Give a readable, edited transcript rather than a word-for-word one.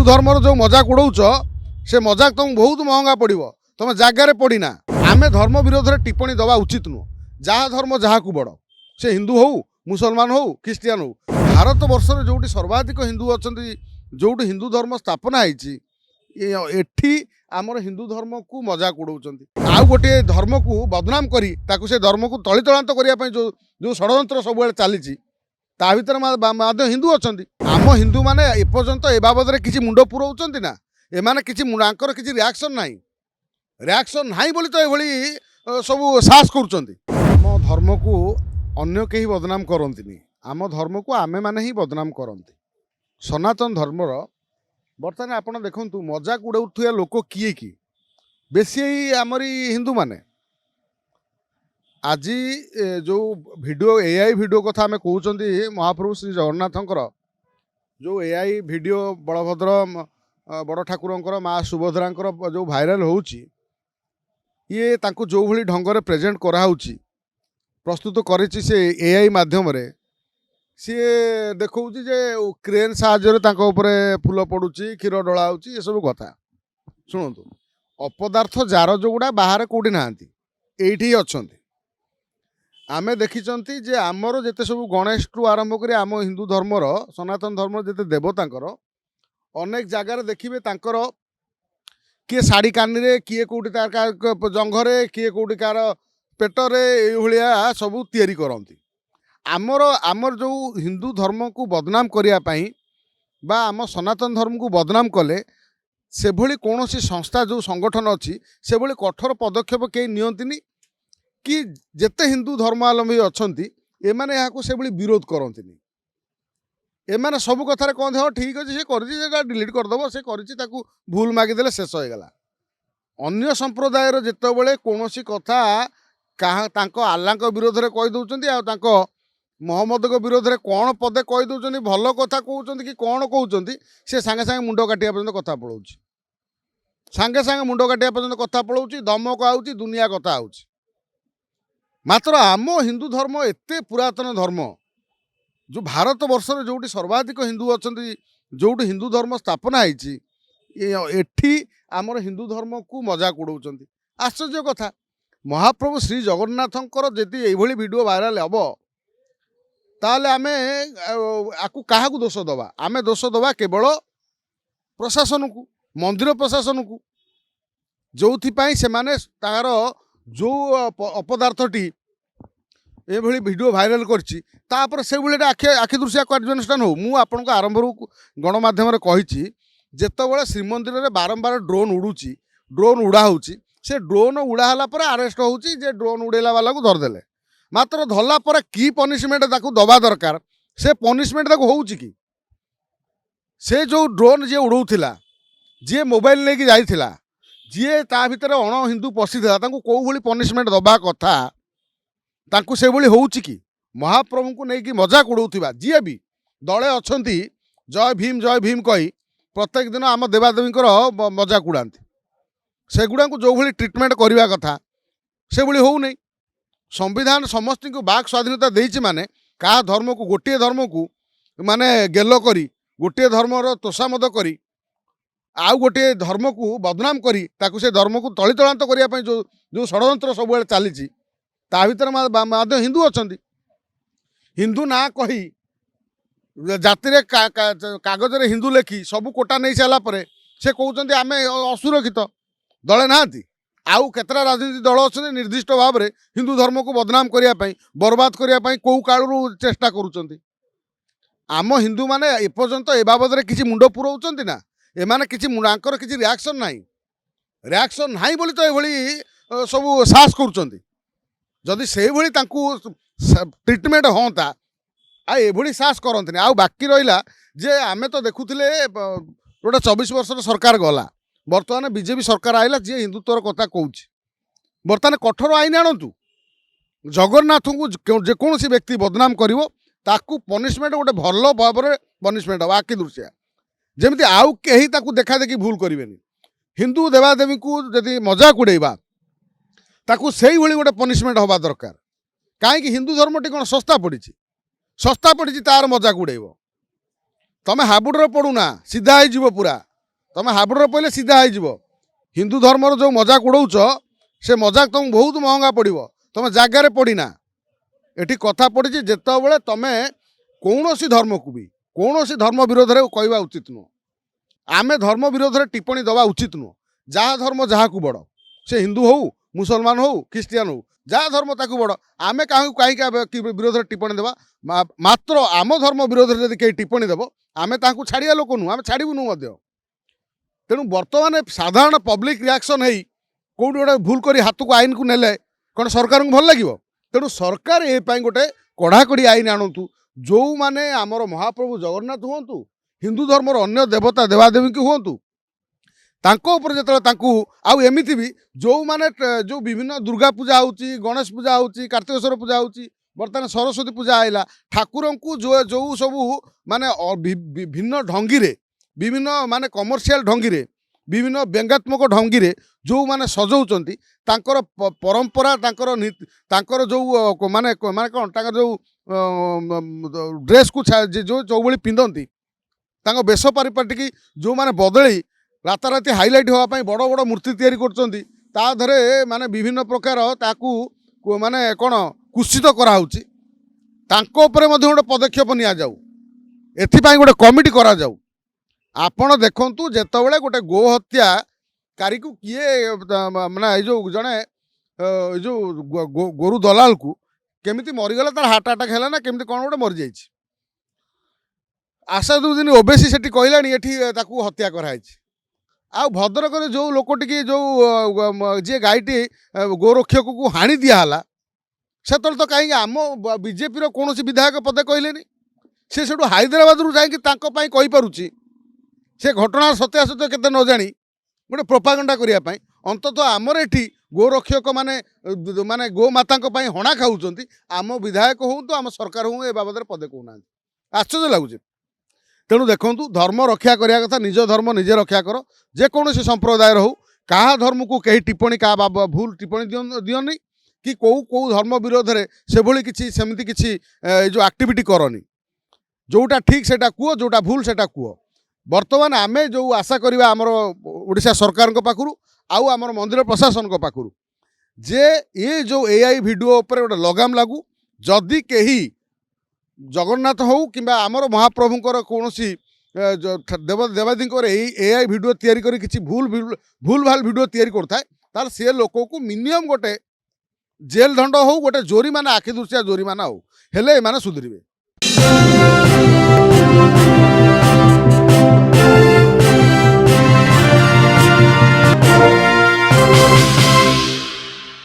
धर्मर जो मजाक उड़ौच से मजाक तुम बहुत महंगा पड़ो तुम जगार पड़ना आम धर्म विरोध में टिप्पणी दवा उचित नुह जहाँ धर्म जहाँ को बड़ से हिंदू हो मुसलमान हो ख्रीस्टियान हो भारत वर्ष में जो सर्वाधिक हिंदू अच्छा जो हिंदू धर्म स्थापना होती आमर हिंदू धर्म को मजाक उड़ाऊँ आउ गोटे धर्म को बदनाम करी से धर्म को तलितलांत करने जो जो षड्यंत्र सब चली ता भर हिंदू अच्छा आम हिंदू मैंने एपर्यंत ए बाबद में किसी मुंड पुराऊँ ना एमाने किसी किसी रिएक्शन ना रिएक्शन ना बोली तो ये सब साहस कर धर्म को अन्य कहीं बदनाम करती आम धर्म को आमे माने ही बदनाम करती सनातन धर्मर बर्तमान आपड़ देखु मजाक उड़ाऊा लोक किए कि बेसी आमरी हिंदू माने आज जो वीडियो एआई वीडियो कथा आम कहते महाप्रभु श्री जगन्नाथंकर जो एआई वीडियो बलभद्र बड़ ठाकुर माँ सुभद्रांकर जो भाइराल होची ये तांको जो भली ढंग प्रेजेंट कराऊँच प्रस्तुत करिछि से एआई माध्यम रे सी देखा जे क्रेन साहाय्य फूल पड़ुची क्षीर डला ये सब कथा शुणु अपदार्थ जार जो गुड़ा बाहर कौटी ना ये अच्छा आमे देखिचंती जे आमर जेते सब गणेश टू आरंभ करी आम हिंदू धर्मर सनातन धर्म जेते देवतांकर अनेक जगार देखिए तांकर किए शाढ़ी कानी रे किए कौटी तार जंघरे किए कौटी कार पेटरे ये सब तैयारी करती आमर आमर जो हिंदू धर्म को बदनाम करने बा आम सनातन धर्म को बदनाम कले से भली कौन सी संस्था जो संगठन अच्छी से भली कठोर पदक्षेप कई नियंतिनी कि जेते हिंदू धर्मावलंबी अच्छा एमाने यहाँ से भली विरोध करती एमाने सब कथार कहते हाँ ठीक अच्छे से डिलीट करदेव से कर भूल मागिदेले शेष हो गला अन्य संप्रदायर जितेबाला कौन सी कथा क्या आल्ला विरोध में कहीदे आ मोहम्मद को विरोध में कौन पदे कहीदे भल कथा कहते कि कौन कहते से सांगे सांगे मुंड काटिया पर्यंत कथा पलाऊ सांगे सांगे मुंड काटिया पर्यंत कथा पलाऊ धमक आउची दुनिया कथा आउची मात्र आम हिंदू धर्म एते पुरातन धर्म जो भारत वर्ष में जो सर्वाधिक हिंदू अच्छा जो हिंदू धर्म स्थापना होती आमर हिंदू धर्म को मजाक उड़ाऊँ आश्चर्य कथा महाप्रभु श्री जगन्नाथंकर जदि ये वीडियो वायरल हम ताले आमे आकु क्या दोष दबा आमे दोष दबा केवल प्रशासन को मंदिर प्रशासन को जो से माने तार जो अपदार्थटी ये वीडियो वायरल कर से आखि दृश्य कार्यानुष्ठान हो मु आपण आरंभ गणमाध्यम कही जितेबाला श्रीमंदिर में बारंबार ड्रोन उड़ूची ड्रोन उड़ा होची से ड्रोन उड़ाला अरेस्ट होची जे ड्रोन उड़ेला वाला को धरदेले मात्र धरला पर की पनिशमेंट ताकू दबा दरकार से पनिशमेंट ताकू होची कि से जो ड्रोन जे उड़ौथिला जे मोबाइल लेके जाइथिला जे ता भितर अण हिंदू पशिथिला ताकू को भली पनिशमेंट दबा कथा ताकू से भली होची कि महाप्रभु को लेकिन मजाक उड़ौथिबा जे भी दले अछंती जय भीम कही प्रत्येक दिन आम देवादेवींकर मजाक उड़ाती सेगुड़ा को जो भली ट्रिटमेंट करवा कथा से भली हो नहीं संविधान समस्त को बाक स्वाधीनता देइछि माने का धर्म को गोटे धर्म को माने गेल करी गोटे धर्मर तोषामद करी आउ गोटे धर्म को बदनाम करी ताकू से धर्म को तलितलांत करने जो जो षड्यंत्र सब चली ता भर हिंदू अच्छा हिंदू ना कही जाति कागज रे हिंदू लेखी सब कोटा नहीं सारापर से कहते आम असुरक्षित दले ना आउ केतरा राजनीति दल अच्छे निर्दिष्ट भाव में हिंदू धर्म को बदनाम करने बर्बाद करने कौ कालू चेष्टा करुँच आम हिंदू माने एपर्यंत ए बाबद में किसी मुंड पुराऊँ ना एमाने किसी किसी रिएक्शन ना रिएक्शन ना बोली तो ये सब साहस करुँच से ट्रिटमेंट हाँ ये साहस करते आ बाकी रहा जे आमे तो देखुले गोटे 24 वर्ष सरकार गला बर्तमान बीजेपी सरकार आइला जी हिंदुत्वर कथा कौच बर्तमान कठोर आईन आणतु जगन्नाथ को जेकोसी व्यक्ति बदनाम करिवो ताकू पनिशमेंट गोटे भल भाव में पनिशमेंट हम आखि दृश्या जमी आउ कहीं देखा देखी भूल करेनि हिंदू देवादेवी को जदि मजाक उड़ेबा ताकू से गोटे पनिशमेंट हवा दरकार कहीं हिंदू धर्मटी कौन सस्ता पड़ी तार मजाक उड़ेब तमें हाबुड़ पड़ूना सीधा हो पूरा तुम हाबुड़ पड़े सीधा हो हिंदू धर्मर जो मजाक उड़ौच से मजाक तुमको बहुत महंगा पड़ो तुम जगार पड़ना एटी कथा पड़ी जिते बड़े तुम कौन धर्म को भी कौन धर्म विरोध में कहवा उचित नुह आम धर्म विरोध में टिप्पणी दवा उचित नुह जहाँ धर्म जहाँ को बड़ से हिंदू हो मुसलमान हो ख्रीस्टियान हो जहाँ धर्म ताकू बड़ आम कहीं विरोध में टिप्पणी देवा मात्र आम धर्म विरोध में जब कहीं टिप्पणी देव आम छाड़िया लोक नुह आम छाड़ू नु तेणु बर्तमान साधारण पब्लिक रिएक्शन है कौट गोटे भूल कर हाथ को आईन को नेले कौन सरकार को भल लगे तेणु सरकार ये गोटे कड़ाकड़ी आईन आणतु जो माने आमर महाप्रभु जगन्नाथ हूँ हिंदू धर्मर अन्य देवता देवादेवी की हूँ जो आउ एमती भी जो माने जो विभिन्न दुर्गा पूजा होची गणेश पूजा होची कार्तिकेश्वर पूजा होची बर्तमान सरस्वती पूजा आइला ठाकुर को जो जो सबू माने भिन्न ढंगी रे विभिन्न माने कमर्शियल ढंगी रे विभिन्न व्यंगात्मक ढंगी रे जो माने सजौचंती तांकर परंपरा तांकर जो माने माने कौन तांकर जो ड्रेस को जो चौबली पिंधती तांको बेश परिपाटी जो माने बदली राताराति हाइलाइट होगापाई बड़ बड़ मूर्ति तैयारी करचंती ता धरे माने विभिन्न प्रकार ताकू माने कौन कुत्सित कराउची तांको उपरे मध्ये गोटे पदक्षेप निया जाऊ एथिपाई गोटे कमिटी करा जाऊ आपण देखंतु जेतबेले गोटे गो हत्या कारी को किए माने जो जड़े जो गोरु दलाल को केमिति मरीगला तार हार्ट अटैक है ना केमिति कौन गोटे मरी जाइए आशा दुदिन ओबीसी सेठी कहलानी एठी ताकू हत्या कराई आ भद्रक जो लोकटी जो जी गाईटी गोरक्षक को हाणी दिहला से तो कहीं आम बीजेपी कौन विधायक पदे कहले से हैदराबाद रू जाकि कहीपी से घटना सत्यासत्य केते न जानी गोटे प्रोपागंडा करने अंततः आमर एठी गोरक्षक माने माने गोमाता हणा खाऊँ आम विधायक हूँ तो आम सरकार हूँ ए बाबद पदे कहना आश्चर्य लगुच तेणु देखूँ धर्म रक्षा करने कथा निज धर्म निजे रक्षा कर जेकोसी संप्रदाय हो क्या धर्म को कहीं टिप्पणी क्या भूल टिप्पणी दियनी कि कौ कौ धर्म विरोध में से भली किसी सेमती किसी जो एक्टिविटी करनी जोटा ठीक सेटा कुह जोटा भूल सेटा कुह बर्तमान आमे जो आशा करवा आमर ओडिशा सरकार पाखु आउ आमर मंदिर प्रशासन पाखु जे ये जो एआई वीडियो उपर गोटे लगाम लागू जदि कहीं जगन्नाथ हो कि आमर महाप्रभुंर कौन देवादी एआई वीडियो तैयारी करी किसी भूल भाल वीडियो तैयारी करता है तार से लोक को मिनिमम गोटे जेल दंड हो गोटे जोरीमाना आखि दृष्टिया जोरीमाना हो हेले एमाने सुधरिबे।